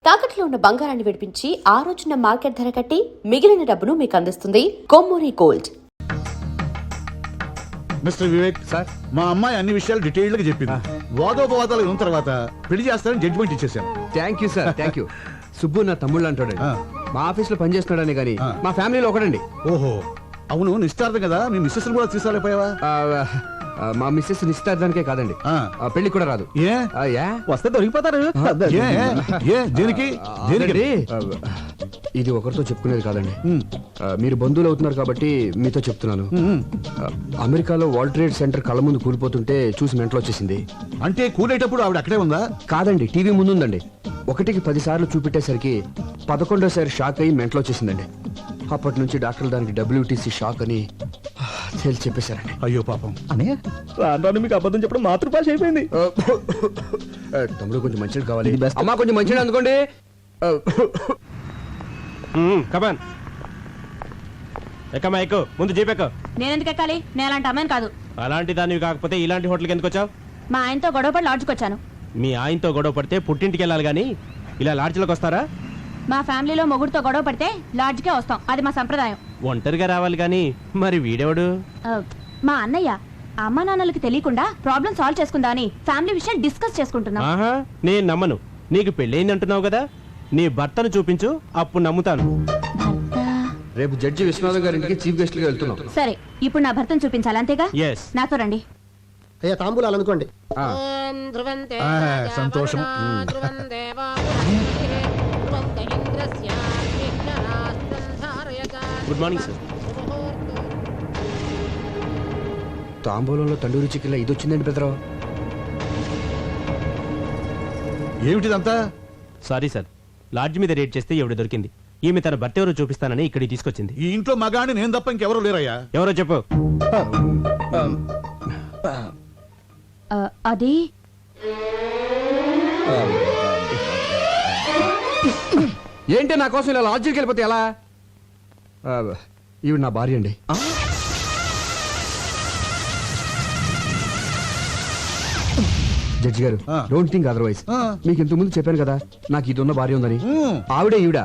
తాకట్లో ఉన్న బంగారాన్ని విడిపించి ఆ రోజున మార్కెట్ ధర కట్టి మిగిలిన డబ్బును మీకు అందిస్తుంది Kommuri gold. Mister Vivek sir, మా అమ్మాయి అన్ని విషయాలు డీటెయిల్డ్ గా చెప్పింది. వాదోపవాదాలు విన్న తర్వాత పెళ్లి చేస్తారని జడ్జిమెంట్ ఇచ్చేసాను. Thank you sir, thank you. Subbu నా తమ్ముళ్ళు అంటాడండి. మా ఆఫీస్ లో పనిచేస్తున్నాడని కానీ మా ఫ్యామిలీలో ఒకడండి. ఓహో, అవును, నిశ్చితార్థం కదా, మీ మిస్సెస్ కూడా తీసుకురాలేపోయావా? మా మిస్సెస్ నిశ్చితార్థానికే కాదండి, పెళ్లి కూడా రాదు. ఏ వస్తే దొరికిపోతారు. ఏ ఏ దేనికి దేనికి? ఇది ఒకరితో చెప్పుకునేది కాదండి. మీరు బంధువులు అవుతున్నారు కాబట్టి మీతో చెప్తున్నాను. అమెరికాలో వరల్డ్ ట్రేడ్ సెంటర్ కళ్ళ ముందు కూలిపోతుంటే చూసి మెంటలు వచ్చేసింది. అంటే కూలేటప్పుడు ఆవిడ అక్కడే ఉందా? కాదండి, టీవీ ముందు ఉందండి. 1కి 10 సార్లు చూపెట్టేసరికి 11వ షాక్ అయ్యి మెంటలు వచ్చేసిందండి. అప్పటి నుంచి డాక్టర్లు దానికి WTC షాక్ అని తేల్చి చెప్పేశారండి. అయ్యో పాపం. అనే రాను మీకు అబద్ధం చెప్పడం మాతృభాష అయిపోయింది. తమ్ముడు కొంచెం మంచిది కావాలి. అమ్మా కొంచెం మంచిది అందుకోండి. కమాన్ ఎక్కమ్మా, ఎక్కు, ముందు జీప్ ఎక్కు. నేనెందుకు ఎక్కాలి? నేను అలాంటి అమ్మాయిని కాదు. అలాంటి దానివి కాకపోతే ఇలాంటి హోటల్కి ఎందుకు వచ్చావు? మా ఆయనతో గొడవపడి లాడ్జ్కి వచ్చాను. మీ ఆయనతో గొడవ పడితే పుట్టింటికి వెళ్ళాలి కానీ ఇలా లాడ్జ్లోకి వస్తారా? మా ఫ్యామిలీలో మొగుడుతో గొడవ పడితే లాడ్జ్కే వస్తాం, అది మా సంప్రదాయం. ఒంటరిగా రావాలి కానీ మరి వీడెవడు? మా అన్నయ్య అమ్మా నాన్నలకి తెలియకుండా ప్రాబ్లం సాల్వ్ చేసుకుందా అని ఫ్యామిలీ విషయాలు డిస్కస్ చేసుకుంటున్నాం. ఆహా, నేను నమ్మను. నీకు పెళ్ళయింది అంటున్నావు కదా, నీ భర్తను చూపించు, అప్పుడు నమ్ముతాను. రేపు జడ్జి విశ్వనాథం గారింటికి చీఫ్ గెస్ట్ గా వెళ్తున్నాం. సరే, ఇప్పుడు నా భర్తను చూపించాలి, అంతేగా? ఎస్. నాతో రండి. అయ్యా తాంబూలాలు అనుకోండి. సంతోషం. Good morning sir. తాంబూలంలో తండూరి చికెన్ ఇది వచ్చిందండి పెద్దరావు. ఏమిటిదంతా? సారీ సార్, లాడ్జ్ మీద రేట్ చేస్తే ఎవడు దొరికింది. ఈమె తన భర్త ఎవరో చూపిస్తానని ఇక్కడికి తీసుకొచ్చింది. ఈ ఇంట్లో మగాని నేను తప్ప ఇంకెవరూ లేరయ్యా. ఎవరో చెప్పు. అది ఏంటి నా కోసం ఇలా లాడ్జికి వెళ్ళిపోతే ఎలా? ఈవిడ నా భార్య అండి. జడ్జి గారు, డోంట్ థింక్ అదర్వైజ్. మీకు ఇంతకు ముందు చెప్పాను కదా నాకు ఇది ఉన్న భార్య ఉందని. ఆవిడే ఈవిడ.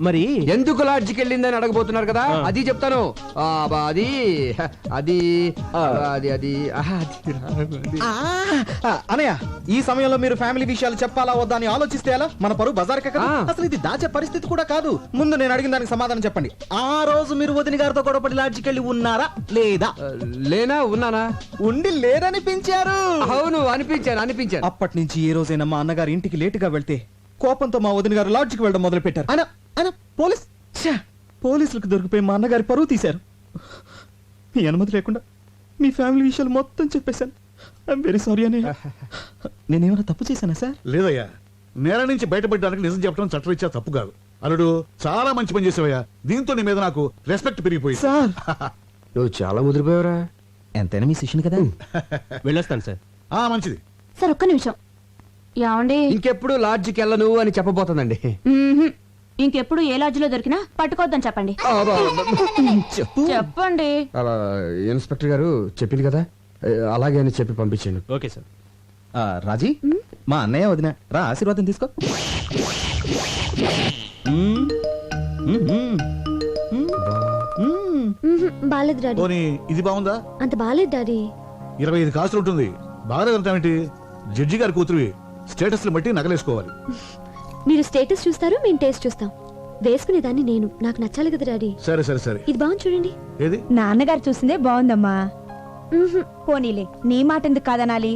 మరి ఎందుకు లాడ్జికి వెళ్ళిందని అడగబోతున్నారు కదా, అది చెప్తాను. అది అది అది అది అనయ్య, ఈ సమయంలో మీరు ఫ్యామిలీ విషయాలు చెప్పాలా వద్దా అని ఆలోచిస్తే ఎలా? మన పరువు బజార్కే కదా. అసలు ఇది దాచే పరిస్థితి కూడా కాదు. ముందు నేను అడిగిన దానికి సమాధానం చెప్పండి. ఆ రోజు మీరు వదిన గారితో గొడవపడి లాడ్జికి వెళ్ళి ఉన్నారా లేదా? లేనా ఉన్నానా? ఉండి లేరనిపించారు. అవును, అనిపించాను. అప్పటి నుంచి ఏ రోజైనా మా అన్నగారు ఇంటికి లేటుగా వెళ్తే కోపంతో మా వదిన గారు లాడ్జికి వెళ్ళడం మొదలు పెట్టారు. ఆయన పోలీసులకు దొరికిపోయి మా అన్నగారి పరువు తీశారు. మీ అనుమతి లేకుండా మీ ఫ్యామిలీ విషయాలు మొత్తం చెప్పేశాను. ఐఎమ్ వెరీ సారీ అని. నేనేమైనా తప్పు చేశానా సార్? లేదయ్యా, నేల నుంచి బయటపడడానికి నిజం చెప్పడం చట్టరీత్యా తప్పు కాదు. అల్లుడు, చాలా మంచి పని చేసావయ్యా. దీంతో నీ మీద నాకు రెస్పెక్ట్ పెరిగిపోయింది. సార్, నువ్వు చాలా ముదిరిపోయావరా. ఎంతైనా మీ శిష్యుని కదా. వెళ్ళొస్తాను సార్. మంచిది సార్, ఒక్క నిమిషం. ఏమండి, ఇంకెప్పుడు లాడ్జికి వెళ్ళను అని చెప్పబోతుందండి. ఇంకెప్పుడు ఏ లాడ్జిలో దొరికినా పట్టుకోవద్దని చెప్పండి. చెప్పండి. అలా ఇన్స్పెక్టర్ గారు చెప్పింది కదా, అలాగే అని చెప్పి పంపించండి. Okay sir. రాజీ, మా అన్నయ్య వదిన రా, ఆశీర్వాదం తీసుకో. బాలేదు డాడీ. పోనీ ఇది బాగుందా? అంత బాలేదు డాడీ. 25 కాసులు ఉంటుంది. బాగాలేదంటావేంటి? జడ్జి గారి కూతురు స్టేటస్ బట్టి నగలేసుకోవాలి. మీరు స్టేటస్ చూస్తారు, మేము టేస్ట్ చూస్తాం. వేసుకునేదాన్ని నేను, నాకు నచ్చాలి కదా డాడీ. సరే సరే సరే. ఇది బాగుంది చూడండి. ఏది? నాన్నగారు చూసిందే బాగుందమ్మా. పోనీలే, నీ మాట ఎందుకు కాదనాలి?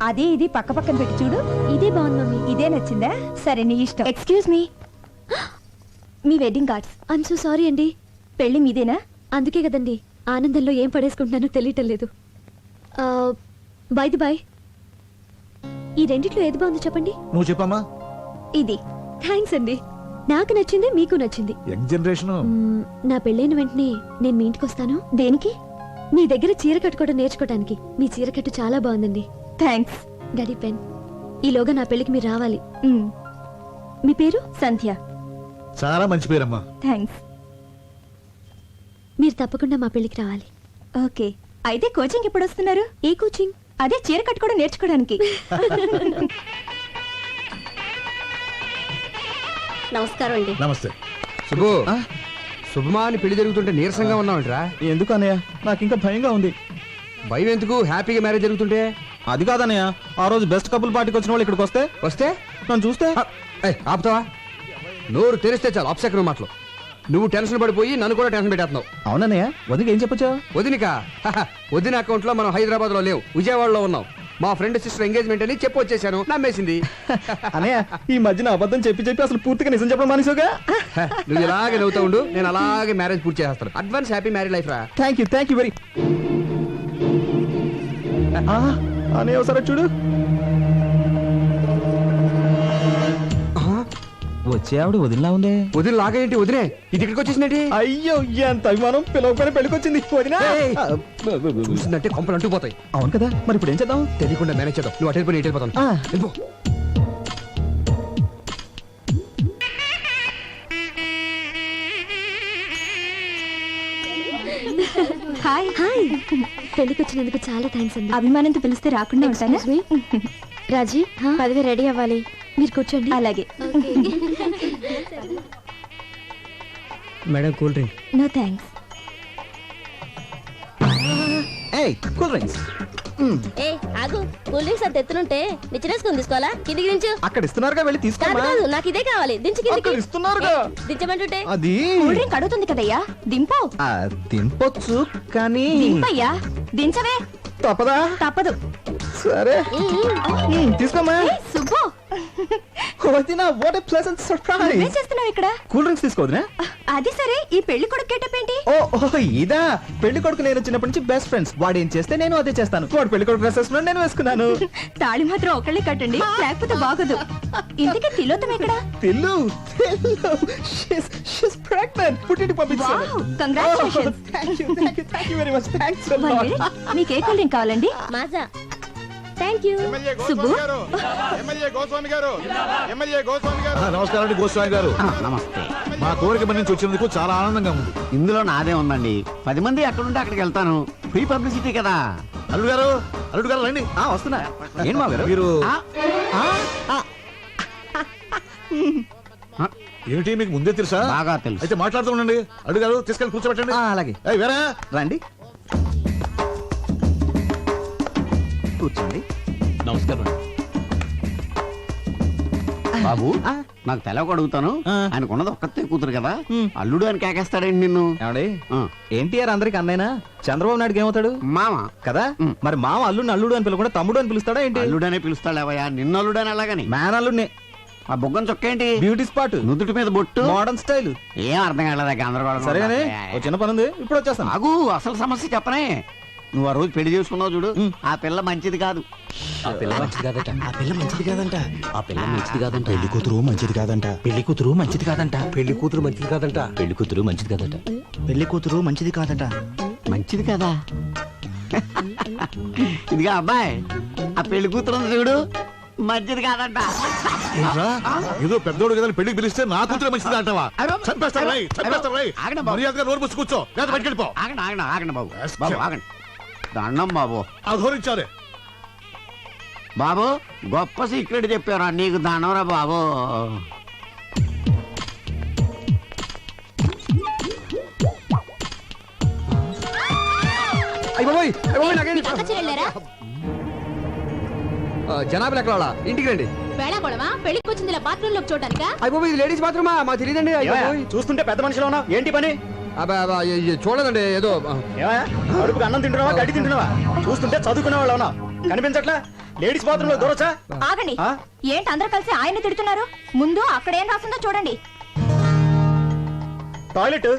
అదే ఇది పక్క పక్కన పెట్టి చూడు. ఇదే బాగుంది మమ్మీ. ఇదే నచ్చిందా? సరే, నీ ఇష్టం. Excuse me, me wedding cards. I'm so sorry అండి. పెళ్లి మీదేనా? అందుకే కదండి ఆనందంలో ఏం పడేసుకుంటున్నానో తెలియటం లేదు. బై ది బై, ఈ రెండిట్లో ఏది బాగుందో చెప్పండి. నువ్వు చెప్పమ్మా. ఇది. థ్యాంక్స్ అండి, నాకు నచ్చింది, మీకు నచ్చింది. Young generation. నా పెళ్ళైన వెంటనే నేను మీ ఇంటికి వస్తాను. దేనికి? మీ దగ్గర చీర కట్టుకోవడం నేర్చుకోవడానికి. మీ చీర కట్టు చాలా బాగుందండి. థ్యాంక్స్. Daddy pen. ఈలోగా నా పెళ్లికి మీరు రావాలి. మీ పేరు? సంధ్య. చాలా మంచి పేరమ్మా. థ్యాంక్స్. మీరు తప్పకుండా మా పెళ్లికి రావాలి. ఓకే, అయితే కోచింగ్ ఎప్పుడు వస్తున్నారు? ఏ కోచింగ్? అదే చీర కట్టుకోవడం నేర్చుకోవడానికి. నమస్కారం అండి. నమస్తే. శుభు శుభమా అని పెళ్లి జరుగుతుంటే నీరసంగా ఉన్నావంటరా? ఎందుకు అన్నయ్య నాకు ఇంకా భయంగా ఉంది. భయం ఎందుకు? హ్యాపీగా మ్యారేజ్ జరుగుతుంటే. అది కాదన్నయ్య, ఆ రోజు బెస్ట్ కపుల్ పార్టీకి వచ్చిన వాళ్ళు ఇక్కడికి వస్తే నన్ను చూస్తే ఆపుతావా? నోరు తెరిస్తే చాలు అప్సెకరం మాటలు. నువ్వు టెన్షన్ పడిపోయి నన్ను కూడా టెన్షన్ పెట్టేస్తున్నావు. అవునన్నయ్య, వదిలి ఏం చెప్పొచ్చా? వదినిక వదిన అకౌంట్ లో మనం హైదరాబాద్ లో లేవు, విజయవాడలో ఉన్నాం. మా ఫ్రెండ్ సిస్టర్ ఎంగేజ్మెంట్ అని చెప్పి వచ్చేసాను. నమ్మేసింది. అన్నయ్య ఈ మధ్యన అబద్ధం చెప్పి అసలు పూర్తిగా నిజం చెప్పడం మానేసావుగా. నువ్వు ఇలాగే నవ్వుతా ఉండు, నేను అలాగే మ్యారేజ్ పూర్తి చేస్తాను. అడ్వాన్స్ హ్యాపీ మ్యారేజ్ లైఫ్ రా. Thank you very. అనే ఒకసారి చూడు. వచ్చే ఆవిడ వదిలిలా ఉంది. వదిన లాగేంటి? వదిలే ఇది ఇక్కడికి వచ్చేసిందండి. అయ్యో ఎంత అభిమానం, పిలవకపోయిన పెళ్ళికొచ్చింది. వదినా చూసిందంటే కొంపలు అంటుకుపోతాయి. అవును కదా, మరి ఇప్పుడు ఏం చేద్దాం? తెలియకుండా మేనేజ్ చేద్దాం. నువ్వు అటు వెళ్ళిపోయి ఇటు వెళ్ళిపోతాను. వెళ్ళిపో. Hi hi. పెళ్లికి వచ్చినందుకు చాలా థ్యాంక్స్ అండి. అభిమానంతో పిలిస్తే రాకుండా ఉంటానా? రాజీ, పదవి రెడీ అవ్వాలి. మీరు కూర్చోండి. అలాగే. Madam cool drink. No thanks. ఏయ్ కూల్ డ్రింక్స్. ఏ ఆగు, కూల్ డ్రింక్స్ అంత ఎత్తునుంటే నిచ్చినేసుకుని తీసుకోవాలా? కిందికి దించు. అక్కడ ఇస్తున్నారుగా, వెళ్ళి కాదు తీసుకోమా. కాదు, నాకు ఇదే కావాలి. దించు కిందికి. అక్కడ ఇస్తున్నారుగా. దించమంటుంటే అది కూల్ డ్రింక్ అడుగుతుంది కదయ్యా, దింపు. తినపొచ్చు కానీ దింపయ్యా, దించవే. తప్పదా? తప్పదు. సరే తీసుకోమా. ఏయ్, సుబ్బు, వదినా వాట్ ఏ ప్లెజెంట్ సర్ప్రైజ్. ఏం చేస్తున్నావు ఇక్కడ? కూల్ డ్రింక్స్ తీసుకోవద్దునా? అది సరే, ఈ పెళ్లి కొడుకు గెటప్ ఏంటి? ఓ ఇదా, పెళ్లి కొడుకు నేను చిన్నప్పటి నుంచి బెస్ట్ ఫ్రెండ్స్. వాడు ఏం చేస్తే నేను అదే చేస్తాను. వాడు పెళ్లి కొడుకు డ్రెస్ వేసుకున్నాడు, నేను వేసుకున్నాను. తాళి మాత్రం ఒకళ్ళే కట్టండి, లేకపోతే బాగోదు. ఇంతకీ తిలోతం ఎక్కడ? తెల్లు షీస్ ప్రెగ్నెంట్. పుట్టింటికి పంపించాను. Wow, congratulations. Thank you very much. Thanks a one lot. Minute, మీకు ఏ కూల్ డ్రింక్ కావాలండి? మాజా. Thank you. సుబ్బు, నమస్కారం అండి గోస్వామి గారు. నమస్తే. మా కోరిక మీద నుంచి వచ్చినందుకు చాలా ఆనందంగా ఉంది. ఇందులో నాదే ఉందండి. 10 మంది ఎక్కడుంటే అక్కడికి వెళ్తాను. ఫ్రీ పబ్లిసిటీ కదా. అల్లుడు గారు రండి. వస్తున్నా. ఏం మా గారు? మీరు ఆ, ఏమిటి మీకు ముందే తెలుసా? బాగా తెలుసు. అయితే మాట్లాడుతూ ఉండండి. అల్లుడు గారు తీసుకెళ్ళి కూర్చోబెట్టండి. అలాగే ఏయ్, వేరా రండి, కూర్చోండి. నమస్కారం. బాబు నాకు తెలవక అడుగుతాను. ఆయనకు ఉన్నది ఒక్కతే కూతురు కదా, అల్లుడు అని కేకేస్తాడండి నిన్ను. ఏమండి, ఆ, ఎన్టీఆర్ అందరికి అన్నైనా, చంద్రబాబు నాయుడుకి ఏమవుతాడు మామ కదా? మరి మామ అల్లుడిని అల్లుడు అని పిలవకుండా తమ్ముడు అని పిలుస్తాడా ఏంటి? అల్లుడనే పిలుస్తాడేవయ్యా, నిన్ను అల్లుడని అలాగని. మ్యాన్ అల్లుడిని. ఆ బుగ్గం చొక్కేంటి? బ్యూటీ స్పాట్, నుదుటి మీద బొట్టు, మోడర్న్ స్టైల్. ఏం అర్థం కాలేదా? గందరగోళం. సరేగానే, ఓ చిన్న పని ఉంది, ఇప్పుడు వచ్చేస్తాను. ఆగు, అసలు సమస్య చెప్పనే. నువ్వు ఆ రోజు పెళ్లి చేసుకున్నావు చూడు, ఆ పిల్ల మంచిది కాదు. ఆ పిల్ల మంచిది కాదట. ఆ పిల్ల మంచిది కాదంట. ఆ పిల్ల మంచిది కాదంట. పెళ్లి కూతురు మంచిది కాదంట. పెళ్లి కూతురు మంచిది కాదంట. పెళ్లి కూతురు మంచిది కాదంట. పెళ్లి కూతురు మంచిది కాదట. పెళ్లి కూతురు మంచిది కాదట. మంచిది కదా? ఇదిగా అబ్బాయి, ఆ పెళ్లి కూతురు ఉంది చూడు, మంచిది కాదంట. ఏదో పెద్దోడు కదా పెళ్లికి పిలిస్తే నా కూతురు మంచిది అంటావా? చంపేస్తారు రై, చంపేస్తారు రై. ఆగండి బాబు. మర్యాదగా నోరు మూసి కూర్చో, లేదా బయటికి వెళ్ళిపో. ఆగండి ఆగండి ఆగండి బాబు. బాబు ఆగండి. దండం బాబు. అధోరించారే. బాబు గొప్ప సీక్రెట్ చెప్పారా నీకు, దండంరా బాబు. జనాభా ఎక్కడ వాళ్ళ? ఇంటికి రండి. వేళాకోళమా? పెళ్లికి వచ్చింది బాత్రూమ్ లోకి చూడటానికా? అయిపోయి ఇది లేడీస్ బాత్రూమా? మాకు తెలియదండి. చూస్తుంటే పెద్ద మనిషిలో ఉన్నావు, ఏంటి పని? చూడదండి, ఏదో అడుపుకి అన్నం తింటున్నావా, గడ్డి తింటున్నావా? చూస్తుంటే చదువుకునే వాళ్ళు ఉన్నావు, కనిపించట్లా? లేడీస్ బాత్రూమ్ లో దూరొచ్చా? ఆగండి. ఏంటి అందరూ కలిసి ఆయన తిడుతున్నారు? ముందు అక్కడ ఏం రాసిందో చూడండి. టాయిలెట్.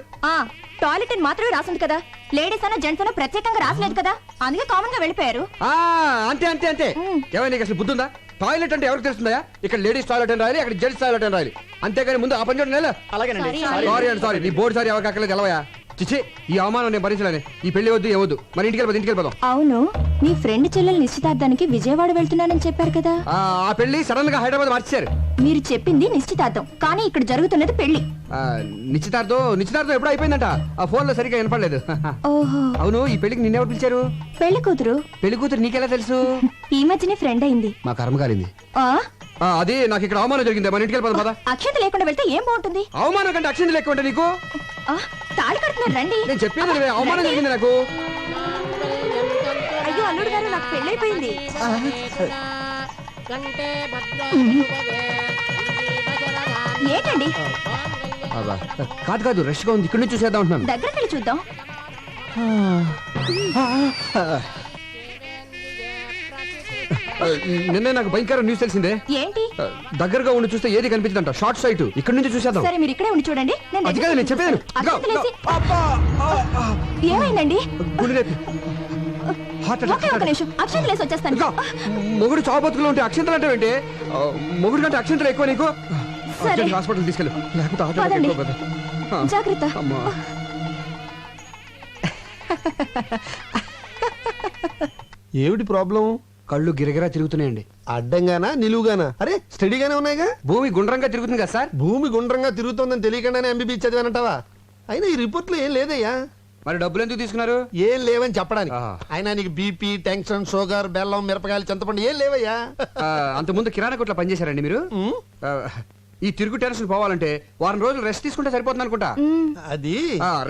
టాయిలెట్ అని మాత్రమే రాసింది కదా, లేడీస్ అన్న జెంట్స్ అన్న ప్రత్యేకంగా రాసలేదు కదా, అందుకే కామన్ గా వెళ్ళిపోయారు. అంతే అంతే అంతే. ఏమైనా నీకు అసలు బుద్ధుందా? టాయిలెట్ అంటే ఎవరికి తెలుస్తుందా? ఇక్కడ లేడీస్ టాయిలెట్ అని రాయాలి, అక్కడ జెంట్స్ టాయిలెట్ అని రాయాలి. అంతేగాని ముందు ఆ పని చూడండి. అలాగేనండి. సారీ అండి, సారీ. నీ బోర్డు సారీ ఎవరికి అక్కర్లేదు, తెలవయా? చిచ్చి, ఈ అవమానం నేను భరించలేను. ఈ పెళ్లి వద్దు, ఏవద్దు. మరి ఇంటికి వెళ్ళిపోదాం. అవును, మీ ఫ్రెండ్ చెల్లెలు నిశ్చితార్థానికి విజయవాడ వెళ్తున్నానని చెప్పారు కదా. ఆ పెళ్లి సడన్ గా హైదరాబాద్ మార్చారు. మీరు చెప్పింది నిశ్చితార్థం, కానీ ఇక్కడ జరుగుతున్నది పెళ్లి. నిశ్చితార్థం ఎప్పుడు అయిపోయిందంట. ఆ ఫోన్ లో సరిగ్గా వినపడలేదు. ఓహో, అవును, ఈ పెళ్లికి నిన్నెవరు పిలిచారు? పెళ్లి కూతురు. పెళ్లి కూతురు నీకెలా తెలుసు? ఈ మధ్యనే ఫ్రెండ్ అయింది. మా కర్మ కాలింది. అది నాకు ఇక్కడ అవమానం జరిగింది, మన ఇంటికి వెళ్ళిపోదాం పద. అక్షంత లేకుండా వెళ్తే ఏం బాగుంటుంది? అవమానం కంటే అక్షింతలు ఎక్కువ అంటే నీకు? ఆ, తాళి కడుతున్నారు రండి. నేను చెప్పేది వినవే, అవమానం జరిగింది నాకు. అయ్యో అల్లుడు గారు, నాకు పెళ్ళైపోయింది. ఏంటండి? అబ్బా, కాదు కాదు, రష్ గా ఉంది, ఇక్కడ నుంచి చూసేద్దాం అంటున్నాను. దగ్గరికి వెళ్ళి చూద్దాం. నిన్నే నాకు భయంకర న్యూస్ తెలిసిందే. ఏంటి? దగ్గరగా ఉండి చూస్తే ఏది కనిపించదంట, షార్ట్ సైట్. ఇక్కడ నుంచి చూసేద్దాం. సరే మీరు ఇక్కడే ఉండి చూడండి. నేను అది కాదు నేను చెప్పేది. అక్షంతలేసి. ఏమైందండి? ఒకే ఒక నిమిషం, అక్షంతలేసి వచ్చేస్తాను. మొగుడు చావు బతుకులు ఉంటే అక్షంతలు అంటే ఏంటి? మొగుడు కంటే అక్షంతలు ఎక్కువ నీకు? సరే. హాస్పిటల్ తీసుకెళ్ళు, లేకపోతే హార్ట్ అటాక్ పదండి. ఎక్కువ కదా. జాగ్రత్త. అమ్మా. ఏమిటి ప్రాబ్లం? కళ్ళు గిరగిరా తిరుగుతున్నాయండి. అడ్డంగానా నిలువుగానా? అరే స్టడీగానే ఉన్నాయిగా. భూమి గుండ్రంగా తిరుగుతుంది కదా సార్. భూమి గుండ్రంగా తిరుగుతోందని తెలియకుండానే ఎంబీబీ చదివానంటావా? అయినా ఈ రిపోర్ట్లో ఏం లేదయ్యా. మరి డబ్బులు ఎందుకు తీసుకున్నారు? ఏం లేవని చెప్పడానికి. ఆహా. అయినా నీకు బీపీ, టెన్షన్, షుగర్, బెల్లం, మిరపకాయలు, చింతపండు ఏం లేవయ్యా. అంతకుముందు కిరాణా కొట్లో పనిచేశారండి మీరు? ఉమ్, ఈ తిరుగు టెన్షన్ పోవాలంటే వారం రోజులు రెస్ట్ తీసుకుంటే సరిపోతుంది అనుకుంటా. అది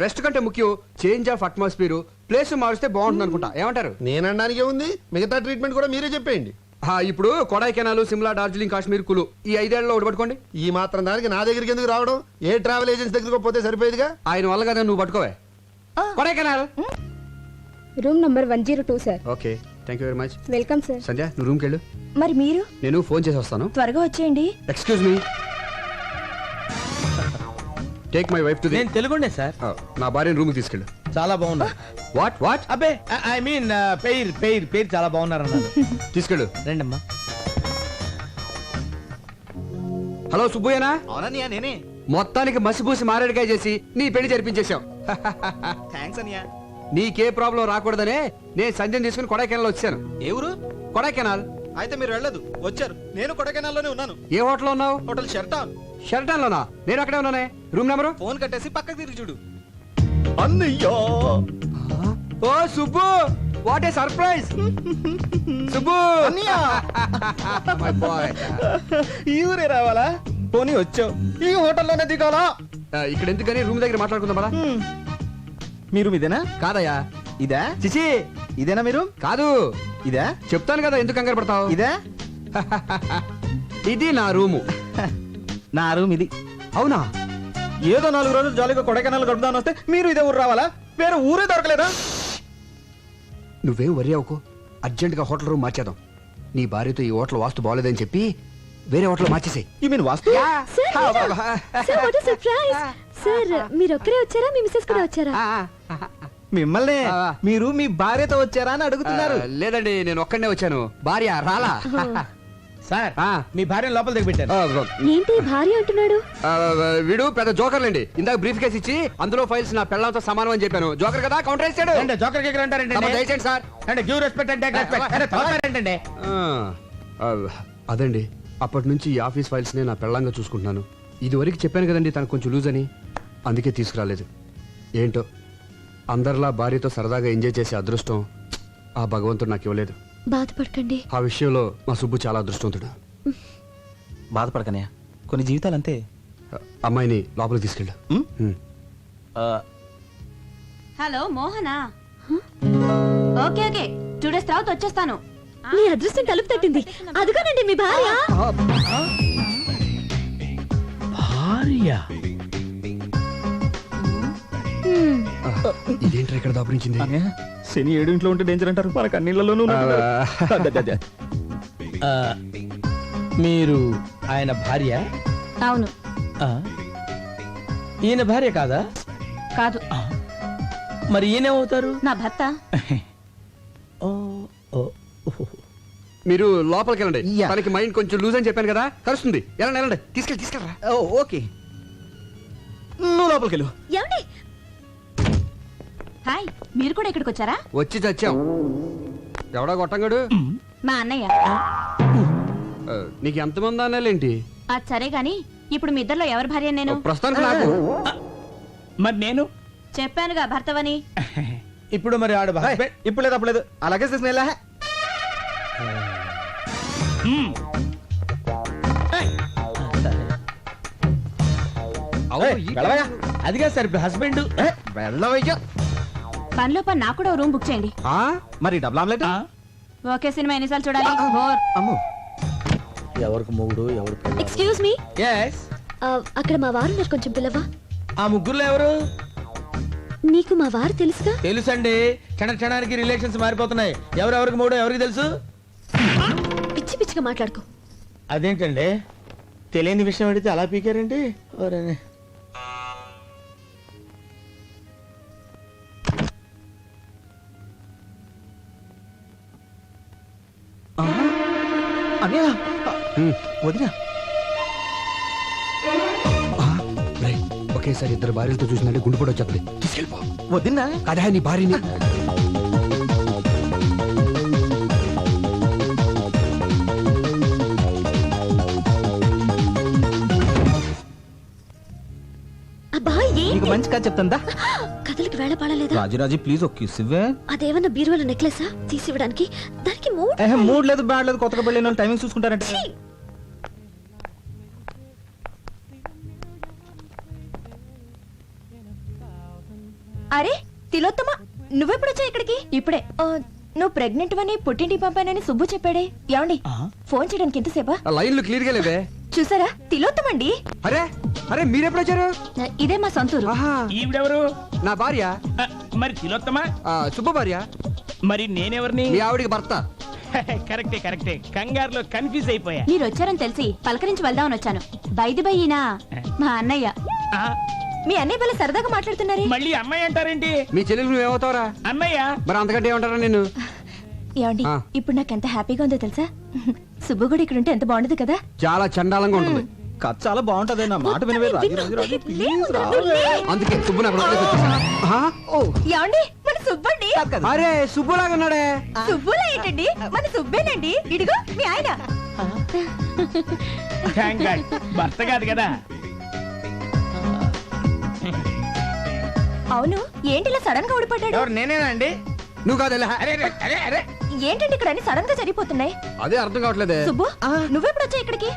రెస్ట్ కంటే ముఖ్యం చేంజ్ ఆఫ్ అట్మాస్ఫియర్, ప్లేస్ మారిస్తే బాగుంటుంది అనుకుంటా. ఏమంటారు? నేనడానికే ఉంది, మిగతా ట్రీట్మెంట్ కూడా మీరే చెప్పేయండి. ఇప్పుడు కొడైకెనాల్, సిమ్లా, డార్జిలింగ్, కాశ్మీర్, కులు ఈ 5 ఏళ్లలో ఒకటి పట్టుకోండి. ఈ మాత్రం దానికి నా దగ్గరికి ఎందుకు రావడం? ఏ ట్రావెల్ ఏజెన్సీ దగ్గరకు పోతే సరిపోయేదిగా. ఆయన వల్ల కదా నువ్వు పట్టుకోవే. Kodaikanal room number 102 sir. Okay, thank you very much. Welcome sir. Sandhya నువ్వు రూమ్కి వెళ్ళు, మరి మీరు నేను ఫోన్ చేసి వస్తాను. త్వరగా వచ్చేయండి. Excuse me, take my wife to the. నేను తెలుగుండే సార్. నా భార్యను రూమ్కి తీసుకెళ్ళు. చాలా బాగున్నా. What what? అబ్బే ఐ మీన్ పేరు చాలా బాగున్నారు అన్నారు. తీసుకెళ్ళు. రండమ్మా. హలో సుబ్బయ్యనా? అవునన్నయ్య నేనే. మొత్తానికి మసిపూసి మారేడుకాయ చేసి నీ పెళ్లి జరిపించేశాం. థ్యాంక్స్ అన్నయ్య. నీకే ప్రాబ్లం రాకూడదనే నేను సంధ్యను తీసుకుని కొడైకెనాల్ వచ్చాను. ఏ ఊరు? కొడైకెనాల్. అయితే మీరు వెళ్ళదు, వచ్చారు. నేను కొడైకెనాల్లోనే ఉన్నాను. ఏ హోటల్ ఉన్నావు? హోటల్ షెర్టాన్. షెర్టాన్ లోనా? నేను అక్కడే ఉన్నానే. Room number? ఫోన్ కట్టేసి పక్కకి తిరిగి చూడు. అన్నయ్యో. ఓ Subbu, what a surprise. Subbu అన్నయ్య. My boy. ఈ ఊరే రావాలా? పోనీ వచ్చావు, ఈ హోటల్లోనే దిగాలా? ఇక్కడ ఎందుకని రూమ్ దగ్గర మాట్లాడుకుందాం పదా. మీరు ఇదేనా? కాదయ్యా. ఇదా? చిచి, ఇదేనా మీరు? కాదు. ఇదా? చెప్తాను కదా, ఎందుకు కంగారు పడతావు? ఇదా? ఇది నా రూము. నా రూమ్ ఇది. అవునా? ఏదో 4 రోజులు జాలీగా కొడైకెనాల్ గడుపుదాని వస్తే మీరు ఇదే ఊరు రావాలా? వేరే ఊరే దొరకలేదా? నువ్వేం వరి అవ్వకు, అర్జెంట్ గా హోటల్ రూమ్ మార్చేద్దాం. నీ భార్యతో ఈ హోటల్ వాస్తు బాగోలేదని చెప్పి వేరే హోటల్ మార్చేసాయి. ఈ మీన్ వాస్తు? సార్ మీరు ఒక్కరే వచ్చారా? మీ మిస్సెస్ కూడా వచ్చారా? మిమ్మల్ని మీరు మీ భార్యతో వచ్చారా అని అడుగుతున్నారు. లేదండి, నేను ఒక్కడనే వచ్చాను, భార్య రాలా. సార్ మీ భార్యను లోపల దిగి పెట్టారు. ఏంటి భార్య అంటున్నాడు? వీడు పెద్ద జోకర్లండి. ఇందాక బ్రీఫ్ కేసు ఇచ్చి అందులో ఫైల్స్ నా పెళ్ళంతో సమానం అని చెప్పాను. జోకర్ కదా, కౌంటర్ వేసాడు. అంటే జోకర్ కేకర్ అంటారంటే దయచేయండి సార్. అంటే give respect and take respect అంటే ఏంటంటే? అదండి, అప్పటి నుంచి ఈ ఆఫీస్ ఫైల్స్ నే నా పెళ్ళంగా చూసుకుంటున్నాను. ఇదివరకు చెప్పాను కదండి తనకు కొంచెం లూజ్ అని, అందుకే తీసుకురాలేదు. ఏంటో అందరిలా భార్యతో సరదాగా ఎంజాయ్ చేసే అదృష్టం ఆ భగవంతుడు నాకు ఇవ్వలేదు. బాధపడకండి. ఆ విషయంలో మా సుబ్బు చాలా అదృష్టవంతుడు. బాధపడకనే, కొన్ని జీవితాలు అంతే. అమ్మాయిని లోపలికి తీసుకెళ్ళు. Hello Mohana? Okay okay, 2 days తర్వాత వచ్చేస్తాను. మీ అదృష్టం తలుపు తట్టింది. అదుగోనండి మీ భార్య. ఇదేంటి ఇక్కడ దాపురించింది? శని 7 ఇంట్లో ఉంటే డేంజర్ అంటారు, మనకు అన్నిళ్లలోనూ. మీరు ఆయన భార్య? అవును. ఈయన భార్య కాదా? కాదు. మరి ఈయనేమవుతారు? నా భర్త. మీరు లోపలికి వెళ్ళండి. తనకి మైండ్ కొంచెం లూజ్ అని చెప్పాను కదా, కలుస్తుంది. వెళ్ళండి వెళ్ళండి, తీసుకెళ్ళరా. ఓకే, నువ్వు లోపలికి వెళ్ళు. ఏమండి? హాయ్, మీరు కూడా ఇక్కడికి వచ్చారా? వచ్చి చచ్చాం. ఎవడా కొట్టంగాడు? మా అన్నయ్య. నీకు ఎంతమంది అన్నాలేంటి? అది సరే గాని ఇప్పుడు మీ ఇద్దరిలో ఎవరి భార్య నేను? ప్రస్తుతానికి నాకు. మరి నేను చెప్పానుగా భర్తవని. ఇప్పుడు మరి ఆడు ఇప్పుడు లేదు అప్పుడు లేదు, అలాగే తీసుకుని వెళ్ళా. అదిగా సార్ హస్బెండ్ వెళ్ళవయ్యా. పనిలో పని నాకు కూడా రూమ్ బుక్ చేయండి. మరి డబుల్ ఆమ్లెట్ ఓకే సినిమా ఎన్నిసార్లు చూడాలి? బోర్. అమ్మో. ఎవరికి మొగుడు ఎవరు ఎక్స్క్యూజ్ మీ, ఎస్ అక్కడ మా వారు ఉన్నారు, కొంచెం పిల్లవా? ఆ ముగ్గురులో ఎవరు నీకు మా వారు తెలుసుగా? తెలుసండి. క్షణానికి రిలేషన్స్ మారిపోతున్నాయి. ఎవరెవరికి మూడో ఎవరికి తెలుసు? పిచ్చి పిచ్చిగా మాట్లాడుకో. అదేంటండి తెలియని విషయం అడిగితే అలా పీకారండి. ఎవరని అన్నయ్య వదినా. రేయ్, ఒకేసారి ఇద్దరు భార్యలతో చూసినట్టే గుండు కూడా వచ్చేస్తుంది. తీసుకెళ్ళిపో. వదినా కదా నీ భార్యని. అబ్బా నీకు ఏంటి? మంచి కథ చెప్తాందా? కథలకి వేళ పాడలేదా? రాజీ ప్లీజ్ ఒక కిస్ ఇవ్వే. అదేమన్నా బీరువాల నెక్లెసా తీసివ్వడానికి? దానికి మూడ్ లేదు బ్యాడ్ లేదు, కొత్తగా పెళ్ళిన టైమింగ్ చూసుకుంటారంటే. అరే తిలోత్తమ, నువ్వెప్పుడు వచ్చా ఇక్కడికి? ఇప్పుడే. నువ్వు ప్రెగ్నెంట్ అని పుట్టింటి పంపానని సుబ్బు చెప్పాడే. ఏమండి ఫోన్ చేయడానికి ఎంతసేపా? ఆ లైన్లు క్లియర్ గా లేవే. చూసారా, తిలోత్తమండి. అరే అరే మీరెప్పుడు వచ్చారు? ఇదే మా సొంతూరు. ఆహా, ఈవిడెవరు? నా భార్య. మరి తిలోత్తమా? శుభ భార్య. మరి నేనెవరిని? మీ ఆవిడికి భర్త. కరెక్టే కంగారులో కన్ఫ్యూజ్ అయిపోయా. మీరు వచ్చారని తెలిసి పలకరించి వెళ్దామని వచ్చాను. బైది బయ్యినా మా అన్నయ్య. ఆ, మీ అన్నయ్య వల్ల సరదాగా మాట్లాడుతున్నారే. మళ్ళీ అమ్మాయి అంటారేంటి? మీ చెల్లెలు నువ్వేమవుతావరా? అన్నయ్య. మరి అంతకంటే ఏమంటారా నేను? ఏమండి ఇప్పుడు నాకు ఎంత హ్యాపీగా ఉందో తెలుసా? సుబ్బు కూడా ఇక్కడ ఉంటే ఎంత బాగుండదు కదా. చాలా చండాలంగా ఉంటుంది. కథ చాలా బాగుంటది. నా మాట వినవే. రాజీ ప్లీజ్ రా. అందుకే సుబ్బు నాకు వదిలేసి వచ్చేసాను. ఆహా, ఏమండి మన సుబ్బండి. అరే సుబ్బులాగా ఉన్నాడే. సుబ్బులా ఏంటండి, మన సుబ్బేనండి. ఇదిగో మీ ఆయన. Thank God. భర్త కాదు కదా. అవును, ఏంటి ఇలా సడన్ గా ఊడిపడ్డాడు? ఎవరు నేనేనా అండి? నువ్వు కాదు. అరే అరే అరే అరే ఏంటంటే ఇక్కడ అన్ని సడన్ గా జరిగిపోతున్నాయి. అదే అర్థం కావట్లేదే. సుబ్బు నువ్వెప్పుడు వచ్చా ఇక్కడికి?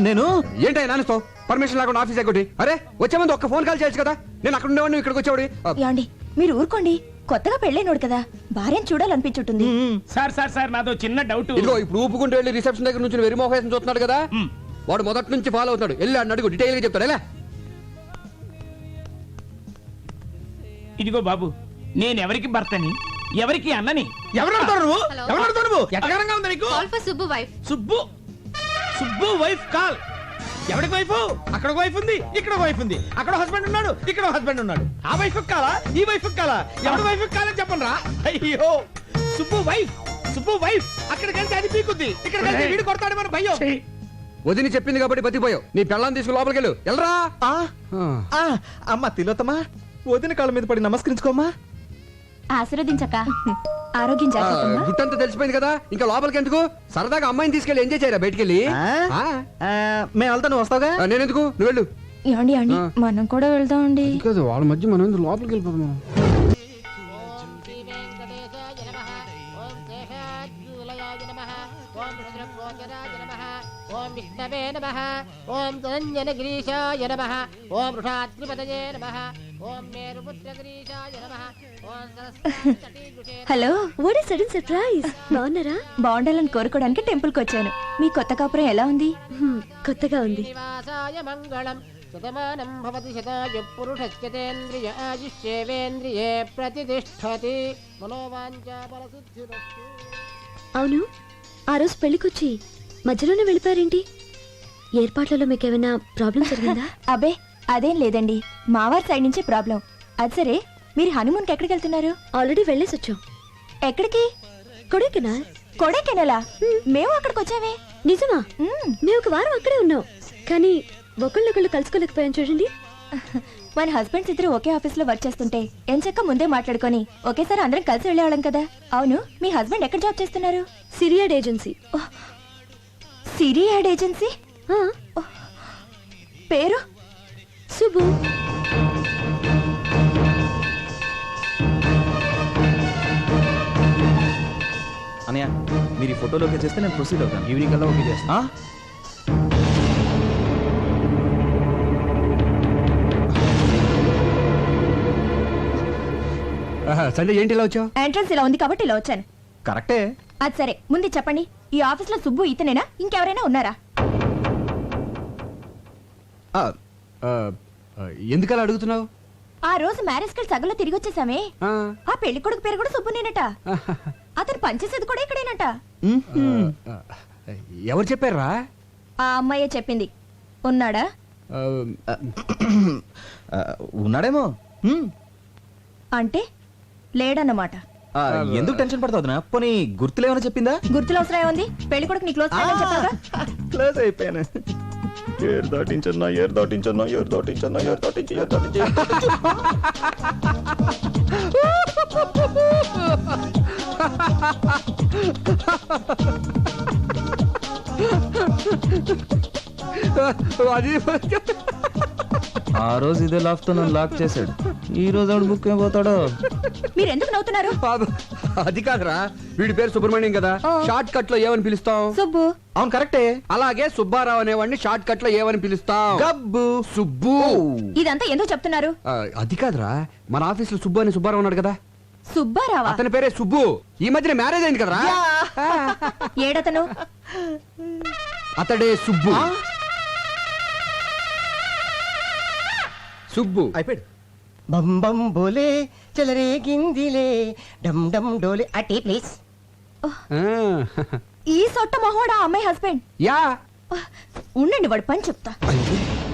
నేను ఏంటో నాన్నతో పర్మిషన్ లేకుండా ఆఫీస్ ఎక్కటి. అరే వచ్చే ముందు ఒక్క ఫోన్ కాల్ చేయొచ్చు కదా. నేను అక్కడ ఉండేవాడిని, ఇక్కడికి వచ్చేవాడి. ఏమండి మీరు ఊరుకోండి. కొత్తగా పెళ్ళైనోడు కదా, భార్యను చూడాలనిపించుంటుంది. సార్ నాదో చిన్న డౌట్. ఇదిగో ఇప్పుడు ఊపుకుంటూ వెళ్ళి రిసెప్షన్ దగ్గర నుంచి వెరీ మోహేసం చూస్తున్నాడు కదా. వాడు మొదటి నుంచి ఫాలో అవుతాడు. వెళ్ళి అన్న అడుగు, డీటెయిల్ గా చెప్తాడు. ఎలా? ఇదిగో బాబు, నేను ఎవరికి భర్తని ఎవరికి అన్నని? ఎవరు అడుగుతావు నువ్వు? ఎవరు అడుగుతావు నువ్వు? ఎట్టగానంగా ఉంది నీకు? Subbu wife. Subbu wife call. ఎవరికి వైఫ్? అక్కడ ఒక వైఫ్ ఉంది, ఇక్కడ ఒక వైఫ్ ఉంది. అక్కడ హస్బెండ్ ఉన్నాడు, ఇక్కడ హస్బెండ్ ఉన్నాడు. ఆ వైఫ్ కాలా, ఈ వైఫ్ కాలా? ఎవరి వైఫ్ కాలని చెప్పండి రా. అయ్యో సుబ్బు వైఫ్ అక్కడికి వెళ్తే అది పీకుద్ది, ఇక్కడికి వెళ్తే వీడు కొడతాడు మన భయ్యో. వదిని చెప్పింది కాబట్టి బతికిపోయావు. నీ పెళ్ళాన్ని తీసుకుని లోపలికి వెళ్ళు. వెళ్ళరా. అమ్మ తిలోత్తమా, వదిన కాళ్ళ మీద పడి నమస్కరించుకోమ్మా. ఆశీర్వదించక. ఆరోగ్యం జాగ్రత్త. గుట్టంతా తెలిసిపోయింది కదా, ఇంకా లోపలికి ఎందుకు? సరదాగా అమ్మాయిని తీసుకెళ్ళి ఎంజాయ్ చేయరా బయటికి వెళ్ళి. మేము వెళ్తా, నువ్వు వస్తావుగా. నేనెందుకు, నువ్వు వెళ్ళు. ఏమండి మనం కూడా వెళ్దామండి. కాదు వాళ్ళ మధ్య మనం ఎందుకు లోపలికి వెళ్ళిపోతాం? ఓం విష్ణవే నమః. ఓం ధనంజనగిరీశాయ నమః. ఓం వృషాద్రిపతయే నమః. ఓం మేరుపుత్రగిరీశాయ నమః. ఓం Saraswati. Hello, what is sudden surprise? బాగున్నారా? బాగుండాలని కోరుకోవడానికి టెంపుల్ కి వచ్చాను. మీ కొత్త కాపురం ఎలా ఉంది? కొత్తగా ఉంది. శ్రీనివాసాయ మంగళం. శతమానం భవతి శతాయు పురుషస్యతేంద్రియ ఆయుష్యేవేంద్రియే ప్రతిష్టతి. మనోవాంఛా ఫలసిద్ధిరస్తు. అవును, ఆ రోజు పెళ్లికొచ్చి మధ్యలోనే వెళ్ళిపోయారేంటి? ఏర్పాట్లలో మీకేమైనా ప్రాబ్లం జరిగిందా? అబే అదేం లేదండి, మావారి సైడ్ నుంచే ప్రాబ్లం. అది సరే, మీరు హనీమూన్ కి ఎక్కడికి వెళ్తున్నారు? ఆల్రెడీ వెళ్ళేసి వచ్చాం. ఎక్కడికి? కొడైకెనాల్. కొడైకెనాలా? మేము అక్కడికి వచ్చామే. నిజమా? మేము ఒక వారం అక్కడే ఉన్నాం, కానీ ఒకళ్ళొకళ్ళు కలుసుకోలేకపోయాం. చూడండి, మన హస్బెండ్స్ ఇద్దరు ఒకే ఆఫీస్ లో వర్క్ చేస్తుంటే ఎంచక్క ముందే మాట్లాడుకొని ఒకేసారి అందరం కలిసి వెళ్ళేవాళ్ళం కదా. అవును, మీ హస్బెండ్ ఎక్కడ జాబ్ చేస్తున్నారు? సిరియాడ్ ఏజెన్సీ. సిరియాడ్ ఏజెన్సీ? పేరు? సుబ్బు. అనయ్య మీరు ఈ ఫోటోలో ఓకే చేస్తే నేను ప్రొసీడ్ అవుతాను. ఈవినింగ్ కల్లా ఓకే చేస్తా. సంధ్య ఏంటి ఇలా వచ్చావు? ఎంట్రన్స్ ఇలా ఉంది కాబట్టి ఇలా వచ్చాను. కరెక్టే. అది సరే, ముందు చెప్పండి, ఈ ఆఫీస్ లో సుబ్బు ఇతనేనా, ఇంకెవరైనా ఉన్నారా? ఎందుకలా అడుగుతున్నావు? ఆ రోజు మ్యారేజ్ కి సగంలో తిరిగి వచ్చేసామే, ఆ పెళ్లి కొడుకు పేరు కూడా సుబ్బునేనట. అతను పనిచేసేది కూడా ఇక్కడేనట. ఎవరు చెప్పారా? ఆ అమ్మాయే చెప్పింది. ఉన్నాడా? ఉన్నాడేమో. అంటే లేడన్నమాట. ఎందుకు టెన్షన్ పడతావునా? పోనీ గుర్తులేమని చెప్పిందా? గుర్తులు అవసరం ఏముంది? పెళ్లి కొడుకు నీ క్లోజ్ ఫ్రెండ్ అని చెప్పాగా. క్లోజ్ అయిపోయాను. ఏరు దాటించన్నా, ఏరు దాటించన్నా, ఏరు దాటించన్నా, ఏరు దాటించి, ఏరు దాటించి. అది ఆ రోజు ఇదే లాక్ తో నన్ను లాక్ చేశాడు. ఈ రోజు ఆవిడ బుక్ అయిపోతాడో. మీరు ఎందుకు నవ్వుతున్నారు? అది కాదురా, వీడి పేరు సుబ్రహ్మణ్యం కదా, షార్ట్ కట్ లో ఏమని పిలుస్తాం? సుబ్బు. అవును కరెక్టే. అలాగే సుబ్బారావు అనేవాడిని షార్ట్ కట్ లో ఏమని పిలుస్తాం? గబ్బు. సుబ్బు. ఇదంతా ఎందుకు చెప్తున్నారు? అది కాదురా, మన ఆఫీస్ లో సుబ్బు అని సుబ్బారావు ఉన్నాడు కదా, సుబ్బారావా? అతని పేరే సుబ్బు. ఈ మధ్యన మ్యారేజ్ అయింది కదరా. ఏడతను? అతడే సుబ్బు. సుబ్బు అయిపోయాడు. బం బం బోలే చెలరేగిందిలే డమ్ డమ్ డోలే అటీ ప్లీజ్. ఈ సొట్ట మహోడా అమ్మాయి హస్బెండ్. యా ఉండండి, వాడు పని చెప్తా.